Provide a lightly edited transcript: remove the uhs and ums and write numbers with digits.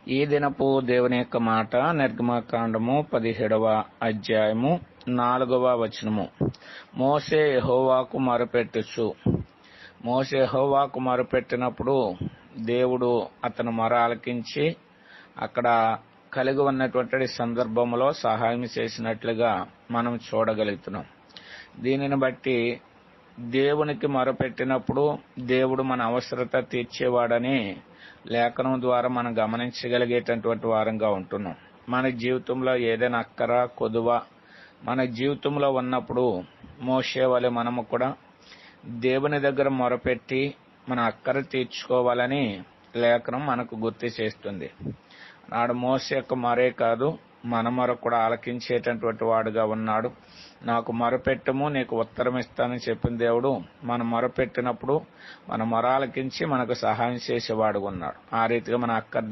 ఈ దినపు దేవుని యొక్క మాట నిర్గమకాండము 17వ అధ్యాయము 4వ వచనము. మోషే యెహోవాకు మొరపెట్టుచు. మోషే యెహోవాకు మొరపెట్టినప్పుడు దేవుడు అతను మొర ఆలకించి అక్కడ కలిగి ఉన్నటువంటి సందర్భంలో సహాయం చేసినట్లుగా మనం చూడగలుగుతున్నాం. దీనిని బట్టి దేవునికి మొరపెట్టినప్పుడు దేవుడు మన అవసరత తీర్చేవాడని లేఖనం ద్వారా మనం గమనించగలిగేటటువంటి వారంగా ఉంటున్నాం. మన జీవితంలో ఏదైనా అక్కర కొదువ మన జీవితంలో ఉన్నప్పుడు మోషే వలె మనము కూడా దేవుని దగ్గర మొరపెట్టి మన అక్కర తీర్చుకోవాలని లేఖనం మనకు గుర్తు చేస్తుంది. నాడు మోషే యొక్క మొరే కాదు, మన మొర కూడా ఆలకించేటటువంటి వాడుగా ఉన్నాడు. నాకు మొరపెట్టము, నీకు ఉత్తరం ఇస్తానని చెప్పిన దేవుడు మనం మొరపెట్టినప్పుడు మన మొర ఆలకించి మనకు సహాయం చేసేవాడుగా ఉన్నాడు. ఆ రీతిగా మన అక్కర